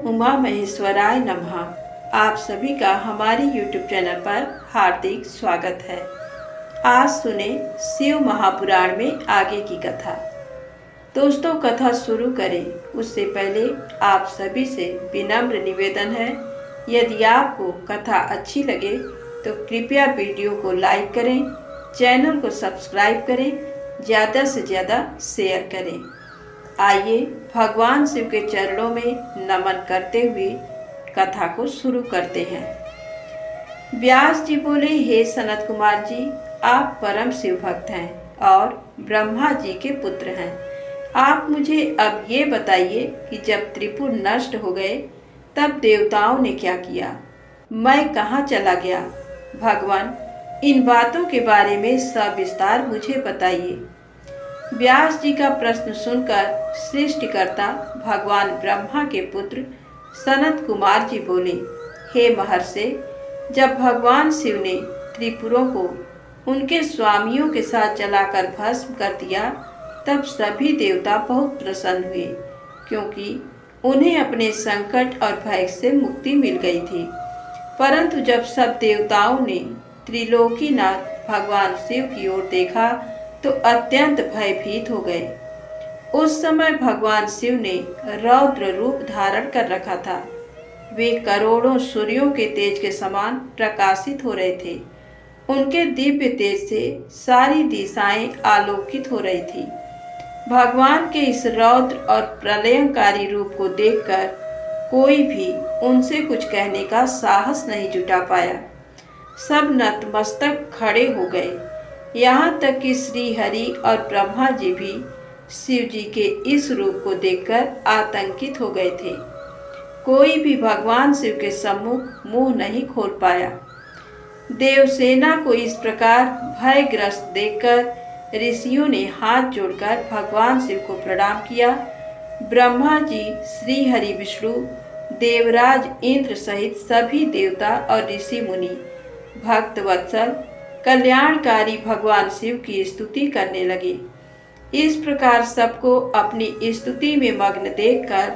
उमा महेश्वराय नमः। आप सभी का हमारे YouTube चैनल पर हार्दिक स्वागत है। आज सुने शिव महापुराण में आगे की कथा। दोस्तों, कथा शुरू करें उससे पहले आप सभी से विनम्र निवेदन है, यदि आपको कथा अच्छी लगे तो कृपया वीडियो को लाइक करें, चैनल को सब्सक्राइब करें, ज़्यादा से ज़्यादा शेयर करें। आइए भगवान शिव के चरणों में नमन करते हुए कथा को शुरू करते हैं। व्यास जी बोले, हे सनत कुमार जी, आप परम शिव भक्त हैं और ब्रह्मा जी के पुत्र हैं। आप मुझे अब ये बताइए कि जब त्रिपुर नष्ट हो गए तब देवताओं ने क्या किया, मैं कहाँ चला गया? भगवान, इन बातों के बारे में सविस्तार मुझे बताइए। व्यास जी का प्रश्न सुनकर सृष्टिकर्ता भगवान ब्रह्मा के पुत्र सनत कुमार जी बोले, हे महर्षि, जब भगवान शिव ने त्रिपुरों को उनके स्वामियों के साथ जलाकर भस्म कर दिया तब सभी देवता बहुत प्रसन्न हुए, क्योंकि उन्हें अपने संकट और भय से मुक्ति मिल गई थी। परंतु जब सब देवताओं ने त्रिलोकीनाथ भगवान शिव की ओर देखा तो अत्यंत भयभीत हो गए। उस समय भगवान शिव ने रौद्र रूप धारण कर रखा था। वे करोड़ों सूर्यों के तेज के समान प्रकाशित हो रहे थे। उनके दिव्य तेज से सारी दिशाएं आलोकित हो रही थी। भगवान के इस रौद्र और प्रलयंकारी रूप को देखकर कोई भी उनसे कुछ कहने का साहस नहीं जुटा पाया। सब नतमस्तक खड़े हो गए। यहाँ तक कि श्री हरि और ब्रह्मा जी भी शिव जी के इस रूप को देखकर आतंकित हो गए थे। कोई भी भगवान शिव के सम्मुख मुंह नहीं खोल पाया। देवसेना को इस प्रकार भयग्रस्त देखकर ऋषियों ने हाथ जोड़कर भगवान शिव को प्रणाम किया। ब्रह्मा जी, श्री हरि, विष्णु, देवराज इंद्र सहित सभी देवता और ऋषि मुनि भक्त वत्सल कल्याणकारी भगवान शिव की स्तुति करने लगे। इस प्रकार सबको अपनी स्तुति में मग्न देखकर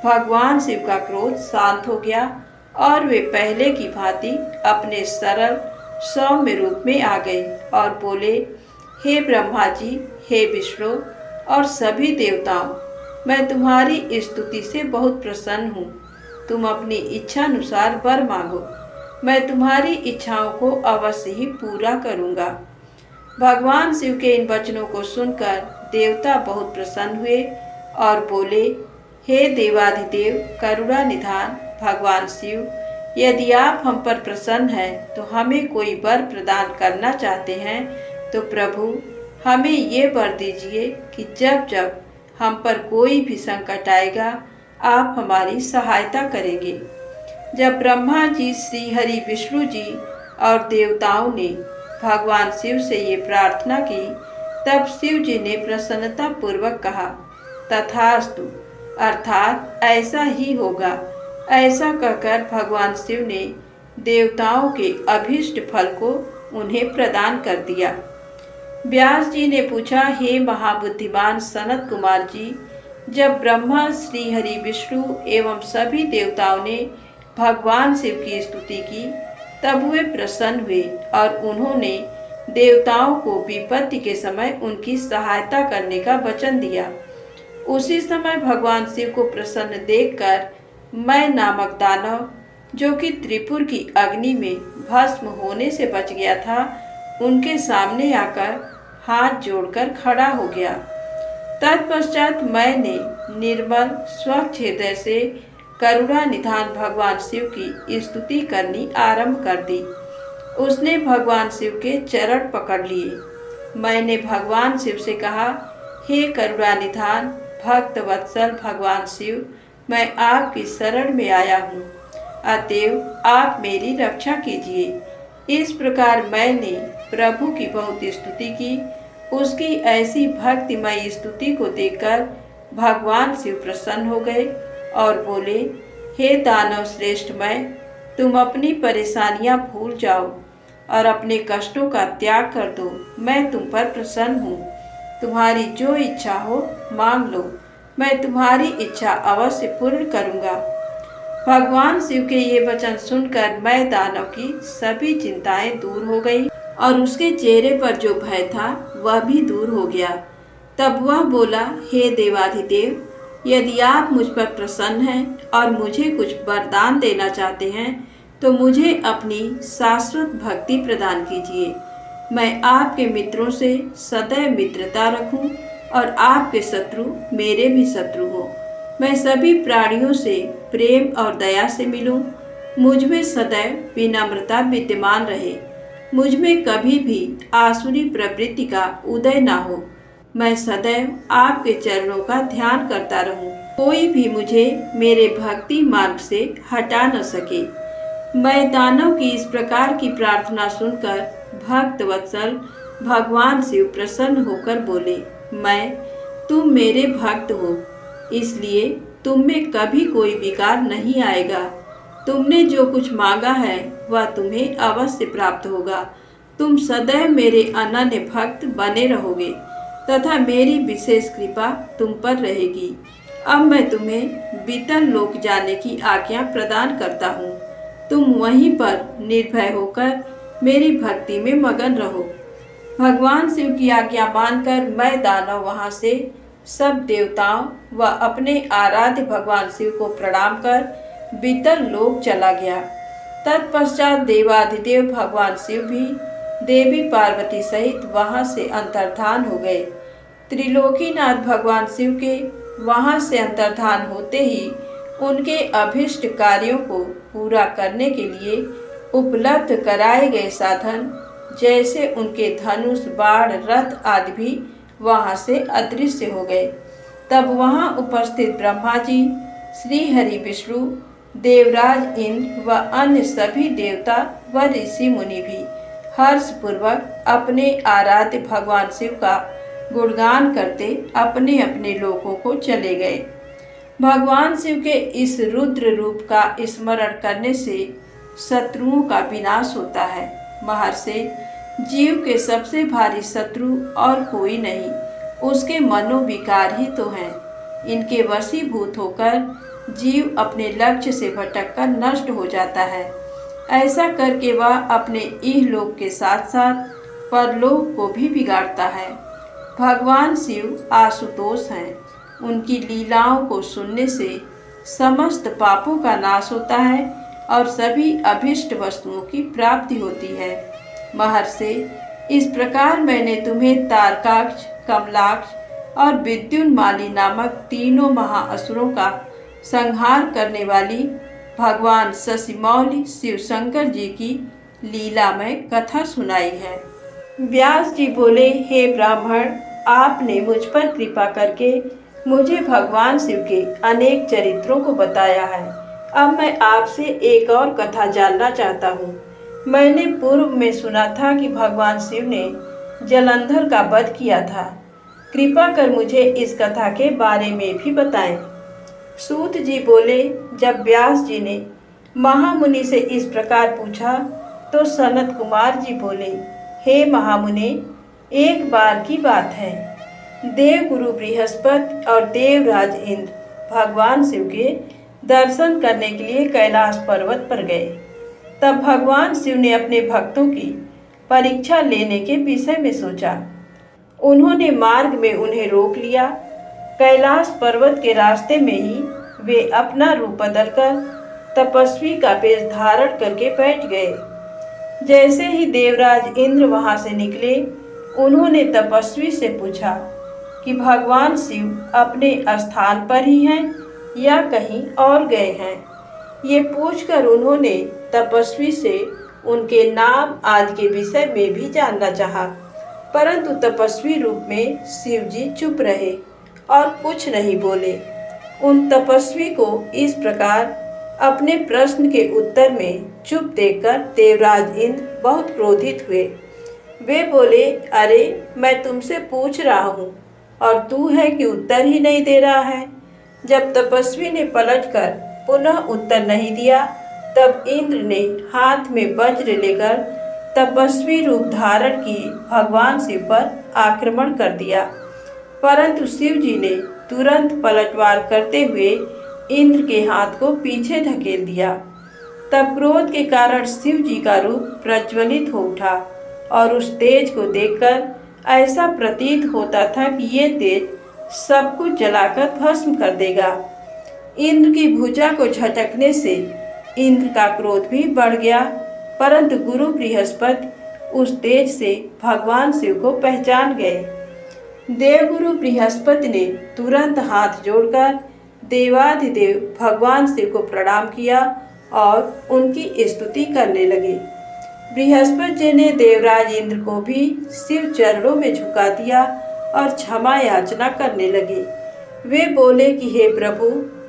भगवान शिव का क्रोध शांत हो गया और वे पहले की भांति अपने सरल सौम्य रूप में आ गए और बोले, हे ब्रह्मा जी, हे विष्णु और सभी देवताओं, मैं तुम्हारी स्तुति से बहुत प्रसन्न हूँ। तुम अपनी इच्छा अनुसार वर मांगो, मैं तुम्हारी इच्छाओं को अवश्य ही पूरा करूंगा। भगवान शिव के इन वचनों को सुनकर देवता बहुत प्रसन्न हुए और बोले, हे देवाधिदेव करुणा निधान भगवान शिव, यदि आप हम पर प्रसन्न हैं तो हमें कोई वर प्रदान करना चाहते हैं तो प्रभु हमें ये वर दीजिए कि जब जब हम पर कोई भी संकट आएगा आप हमारी सहायता करेंगे। जब ब्रह्मा जी, श्री हरि, विष्णु जी और देवताओं ने भगवान शिव से ये प्रार्थना की तब शिव जी ने प्रसन्नता पूर्वक कहा, तथास्तु, अर्थात ऐसा ही होगा। ऐसा कहकर भगवान शिव ने देवताओं के अभीष्ट फल को उन्हें प्रदान कर दिया। व्यास जी ने पूछा, हे महाबुद्धिमान सनत कुमार जी, जब ब्रह्मा, श्री हरि, विष्णु एवं सभी देवताओं ने भगवान शिव की स्तुति की तब वे प्रसन्न हुए और उन्होंने देवताओं को विपत्ति के समय उनकी सहायता करने का वचन दिया। उसी समय भगवान शिव को प्रसन्न देखकर मैं नामक दानव, जो कि त्रिपुर की अग्नि में भस्म होने से बच गया था, उनके सामने आकर हाथ जोड़कर खड़ा हो गया। तत्पश्चात मैंने निर्मल स्वच्छ हृदय से करुणा निधान भगवान शिव की स्तुति करनी आरंभ कर दी। उसने भगवान शिव के चरण पकड़ लिए। मैंने भगवान शिव से कहा, हे करुणा निधान भक्त वत्सल भगवान शिव, मैं आपकी शरण में आया हूँ, अतएव आप मेरी रक्षा कीजिए। इस प्रकार मैंने प्रभु की बहुत स्तुति की। उसकी ऐसी भक्तिमय स्तुति को देखकर भगवान शिव प्रसन्न हो गए और बोले, हे दानव श्रेष्ठ, तुम अपनी परेशानियां भूल जाओ और अपने कष्टों का त्याग कर दो। मैं तुम पर प्रसन्न हूँ। तुम्हारी जो इच्छा हो मांग लो, मैं तुम्हारी इच्छा अवश्य पूर्ण करूँगा। भगवान शिव के ये वचन सुनकर मैं दानव की सभी चिंताएं दूर हो गई और उसके चेहरे पर जो भय था वह भी दूर हो गया। तब वह बोला, हे देवाधिदेव, यदि आप मुझ पर प्रसन्न हैं और मुझे कुछ वरदान देना चाहते हैं तो मुझे अपनी शाश्वत भक्ति प्रदान कीजिए। मैं आपके मित्रों से सदैव मित्रता रखूं और आपके शत्रु मेरे भी शत्रु हो। मैं सभी प्राणियों से प्रेम और दया से मिलूं। मुझ में सदैव विनम्रता विद्यमान रहे। मुझ में कभी भी आसुरी प्रवृत्ति का उदय न हो। मैं सदैव आपके चरणों का ध्यान करता रहूं। कोई भी मुझे मेरे भक्ति मार्ग से हटा न सके। मैं दानव की इस प्रकार की प्रार्थना सुनकर भक्त वत्सल भगवान शिव प्रसन्न होकर बोले, तुम मेरे भक्त हो, इसलिए तुम में कभी कोई विकार नहीं आएगा। तुमने जो कुछ मांगा है वह तुम्हें अवश्य प्राप्त होगा। तुम सदैव मेरे अनन्य भक्त बने रहोगे तथा मेरी विशेष कृपा तुम पर रहेगी। अब मैं तुम्हें बीतल लोक जाने की आज्ञा प्रदान करता हूँ। तुम वहीं पर निर्भय होकर मेरी भक्ति में मगन रहो। भगवान शिव की आज्ञा मानकर मैं दानव वहां से सब देवताओं व अपने आराध्य भगवान शिव को प्रणाम कर बीतल लोक चला गया। तत्पश्चात देवाधिदेव भगवान शिव भी देवी पार्वती सहित वहां से अंतर्धान हो गए। त्रिलोकीनाथ भगवान शिव के वहां से अंतर्धान होते ही उनके अभिष्ट कार्यों को पूरा करने के लिए उपलब्ध कराए गए साधन जैसे उनके धनुष, बाण, रथ आदि भी वहां से अदृश्य हो गए। तब वहां उपस्थित ब्रह्मा जी, श्री हरि विष्णु, देवराज इंद्र व अन्य सभी देवता व ऋषि मुनि भी हर्षपूर्वक अपने आराध्य भगवान शिव का गुणगान करते अपने अपने लोकों को चले गए। भगवान शिव के इस रुद्र रूप का स्मरण करने से शत्रुओं का विनाश होता है। महर्षि, जीव के सबसे भारी शत्रु और कोई नहीं, उसके मनोविकार ही तो हैं। इनके वशीभूत होकर जीव अपने लक्ष्य से भटककर नष्ट हो जाता है। ऐसा करके वह अपने इहलोक के साथ साथ परलोक को भी बिगाड़ता है। भगवान शिव आशुतोष हैं। उनकी लीलाओं को सुनने से समस्त पापों का नाश होता है और सभी अभिष्ट वस्तुओं की प्राप्ति होती है। महर्षि, इस प्रकार मैंने तुम्हें तारकाक्ष, कमलाक्ष और विद्युन्माली नामक तीनों महाअसुरों का संहार करने वाली भगवान शशिमौली शिव शंकर जी की लीलामय कथा सुनाई है। व्यास जी बोले, हे ब्राह्मण, आपने मुझ पर कृपा करके मुझे भगवान शिव के अनेक चरित्रों को बताया है। अब मैं आपसे एक और कथा जानना चाहता हूँ। मैंने पूर्व में सुना था कि भगवान शिव ने जलंधर का वध किया था। कृपा कर मुझे इस कथा के बारे में भी बताएं। सूत जी बोले, जब व्यास जी ने महामुनि से इस प्रकार पूछा तो सनत कुमार जी बोले, हे महामुने, एक बार की बात है। देवगुरु बृहस्पति और देवराज इंद्र भगवान शिव के दर्शन करने के लिए कैलाश पर्वत पर गए। तब भगवान शिव ने अपने भक्तों की परीक्षा लेने के विषय में सोचा। उन्होंने मार्ग में उन्हें रोक लिया। कैलाश पर्वत के रास्ते में ही वे अपना रूप बदलकर तपस्वी का वेश धारण करके बैठ गए। जैसे ही देवराज इंद्र वहां से निकले, उन्होंने तपस्वी से पूछा कि भगवान शिव अपने स्थान पर ही हैं या कहीं और गए हैं। ये पूछकर उन्होंने तपस्वी से उनके नाम आदि के विषय में भी जानना चाहा, परंतु तपस्वी रूप में शिव जी चुप रहे और कुछ नहीं बोले। उन तपस्वी को इस प्रकार अपने प्रश्न के उत्तर में चुप देखकर देवराज इंद्र बहुत क्रोधित हुए। वे बोले, अरे, मैं तुमसे पूछ रहा हूँ और तू है कि उत्तर ही नहीं दे रहा है। जब तपस्वी ने पलटकर पुनः उत्तर नहीं दिया, तब इंद्र ने हाथ में वज्र लेकर तपस्वी रूप धारण की भगवान शिव पर आक्रमण कर दिया। परंतु शिव जी ने तुरंत पलटवार करते हुए इंद्र के हाथ को पीछे धकेल दिया। तब क्रोध के कारण शिव जी का रूप प्रज्वलित हो उठा और उस तेज को देखकर ऐसा प्रतीत होता था कि ये तेज सब कुछ जलाकर भस्म कर देगा। इंद्र की भुजा को झटकने से इंद्र का क्रोध भी बढ़ गया, परंतु गुरु बृहस्पति उस तेज से भगवान शिव को पहचान गए। देवगुरु बृहस्पति ने तुरंत हाथ जोड़कर देवाधिदेव भगवान शिव को प्रणाम किया और उनकी स्तुति करने लगे। बृहस्पति जी ने देवराज इंद्र को भी शिव चरणों में झुका दिया और क्षमा याचना करने लगे। वे बोले कि हे प्रभु,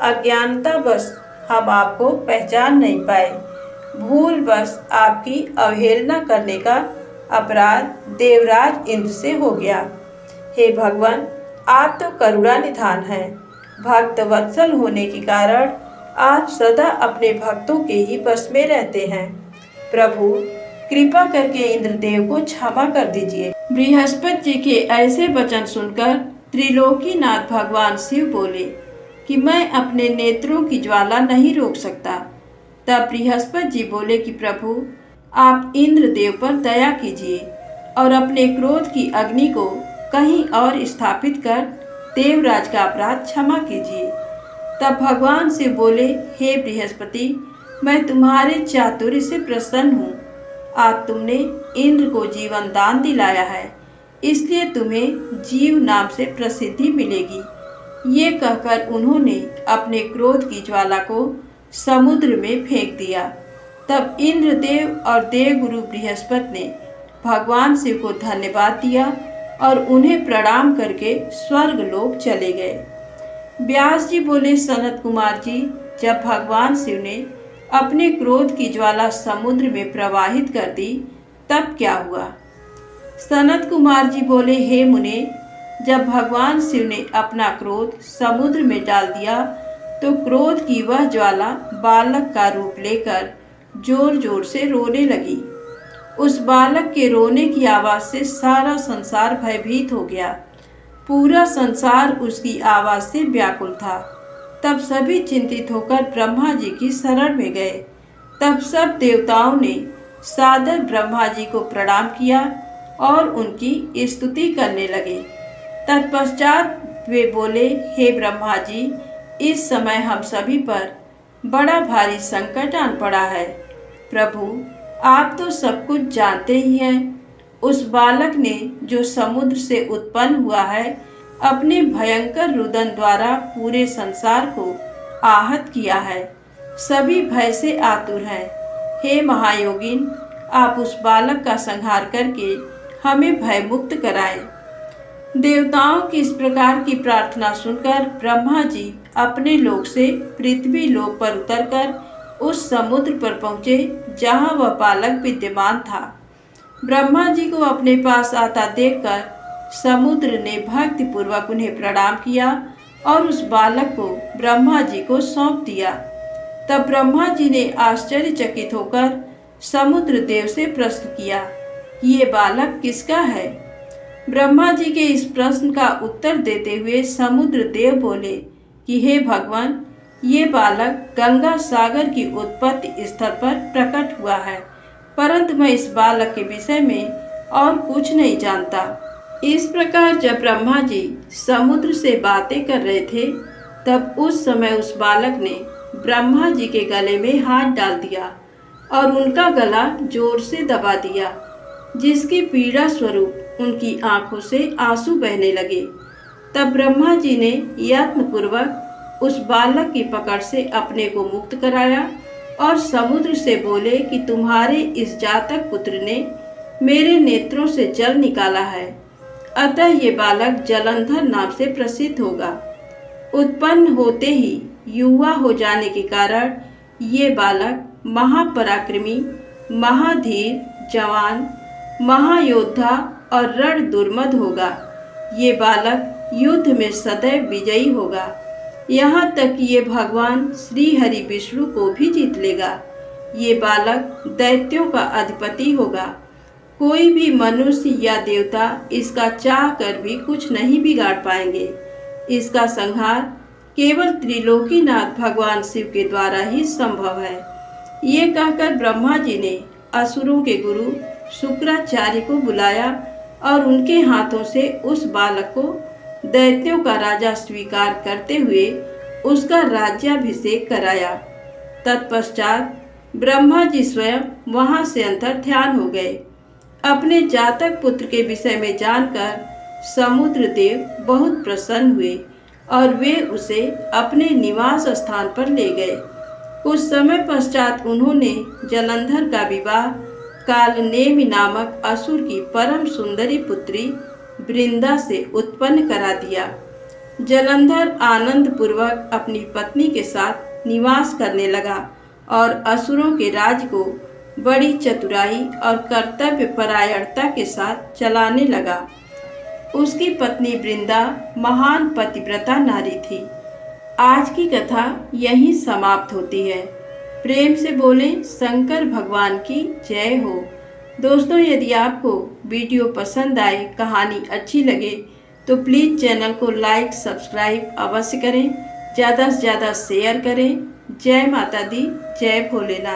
अज्ञानतावश हम आपको पहचान नहीं पाए। भूलवश आपकी अवहेलना करने का अपराध देवराज इंद्र से हो गया। हे भगवान, आप तो करुणा निधान हैं। भक्त वत्सल होने के कारण आप सदा अपने भक्तों के ही बस में रहते हैं। प्रभु, कृपा करके इंद्रदेव को क्षमा कर दीजिए। बृहस्पति जी के ऐसे वचन सुनकर त्रिलोकीनाथ भगवान शिव बोले कि मैं अपने नेत्रों की ज्वाला नहीं रोक सकता। तब बृहस्पति जी बोले कि प्रभु, आप इंद्रदेव पर दया कीजिए और अपने क्रोध की अग्नि को कहीं और स्थापित कर देवराज का अपराध क्षमा कीजिए। तब भगवान शिव बोले, हे बृहस्पति, मैं तुम्हारे चातुर्य से प्रसन्न हूँ। आज तुमने इंद्र को जीवन दान दिलाया है, इसलिए तुम्हें जीव नाम से प्रसिद्धि मिलेगी। ये कहकर उन्होंने अपने क्रोध की ज्वाला को समुद्र में फेंक दिया। तब इंद्रदेव और देवगुरु बृहस्पति ने भगवान शिव को धन्यवाद दिया और उन्हें प्रणाम करके स्वर्ग लोक चले गए। व्यास जी बोले, सनत कुमार जी, जब भगवान शिव ने अपने क्रोध की ज्वाला समुद्र में प्रवाहित कर दी तब क्या हुआ? सनत कुमार जी बोले, हे मुने, जब भगवान शिव ने अपना क्रोध समुद्र में डाल दिया तो क्रोध की वह ज्वाला बालक का रूप लेकर जोर जोर से रोने लगी। उस बालक के रोने की आवाज़ से सारा संसार भयभीत हो गया। पूरा संसार उसकी आवाज़ से व्याकुल था। तब सभी चिंतित होकर ब्रह्मा जी की शरण में गए। तब सब देवताओं ने सादर ब्रह्मा जी को प्रणाम किया और उनकी स्तुति करने लगे। तत्पश्चात वे बोले, हे ब्रह्मा जी, इस समय हम सभी पर बड़ा भारी संकट आन पड़ा है। प्रभु, आप तो सब कुछ जानते ही हैं। उस बालक ने जो समुद्र से उत्पन्न हुआ है, अपने भयंकर रुदन द्वारा पूरे संसार को आहत किया है। सभी भय से आतुर हैं। हे महायोगिन, आप उस बालक का संहार करके हमें भयमुक्त कराएं। देवताओं की इस प्रकार की प्रार्थना सुनकर ब्रह्मा जी अपने लोक से पृथ्वी लोक पर उतरकर उस समुद्र पर पहुँचे जहाँ वह बालक विद्यमान था। ब्रह्मा जी को अपने पास आता देखकर समुद्र ने भक्ति पूर्वक उन्हें प्रणाम किया और उस बालक को ब्रह्मा जी को सौंप दिया। तब ब्रह्मा जी ने आश्चर्यचकित होकर समुद्र देव से प्रश्न किया, ये बालक किसका है? ब्रह्मा जी के इस प्रश्न का उत्तर देते हुए समुद्र देव बोले कि हे भगवान, ये बालक गंगा सागर की उत्पत्ति स्थल पर प्रकट हुआ है, परंतु मैं इस बालक के विषय में और कुछ नहीं जानता। इस प्रकार जब ब्रह्मा जी समुद्र से बातें कर रहे थे, तब उस समय उस बालक ने ब्रह्मा जी के गले में हाथ डाल दिया और उनका गला जोर से दबा दिया, जिसकी पीड़ा स्वरूप उनकी आंखों से आंसू बहने लगे। तब ब्रह्मा जी ने यत्नपूर्वक उस बालक की पकड़ से अपने को मुक्त कराया और समुद्र से बोले कि तुम्हारे इस जातक पुत्र ने मेरे नेत्रों से जल निकाला है, अतः ये बालक जलंधर नाम से प्रसिद्ध होगा। उत्पन्न होते ही युवा हो जाने के कारण ये बालक महापराक्रमी, महाधीर, जवान, महायोद्धा और रण दुर्मद होगा। ये बालक युद्ध में सदैव विजयी होगा, यहाँ तक कि ये भगवान श्री हरि विष्णु को भी जीत लेगा। ये बालक दैत्यों का अधिपति होगा। कोई भी मनुष्य या देवता इसका चाह कर भी कुछ नहीं बिगाड़ पाएंगे। इसका संहार केवल त्रिलोकीनाथ भगवान शिव के द्वारा ही संभव है। ये कहकर ब्रह्मा जी ने असुरों के गुरु शुक्राचार्य को बुलाया और उनके हाथों से उस बालक को दैत्यों का राजा स्वीकार करते हुए उसका राज्याभिषेक कराया। तत्पश्चात ब्रह्मा जी स्वयं वहां से अंतर्ध्यान हो गए। अपने जातक पुत्र के विषय में जानकर समुद्र देव बहुत प्रसन्न हुए और वे उसे अपने निवास स्थान पर ले गए। कुछ समय पश्चात उन्होंने जलंधर का विवाह कालनेमि नामक असुर की परम सुंदरी पुत्री वृंदा से उत्पन्न करा दिया। जलंधर आनंद पूर्वक अपनी पत्नी के साथ निवास करने लगा और असुरों के राज को बड़ी चतुराई और कर्तव्य परायणता के साथ चलाने लगा। उसकी पत्नी वृंदा महान पतिव्रता नारी थी। आज की कथा यहीं समाप्त होती है। प्रेम से बोले शंकर भगवान की जय हो। दोस्तों, यदि आपको वीडियो पसंद आए, कहानी अच्छी लगे तो प्लीज़ चैनल को लाइक सब्सक्राइब अवश्य करें, ज़्यादा से ज़्यादा शेयर करें। जय माता दी, जय भोलेनाथ।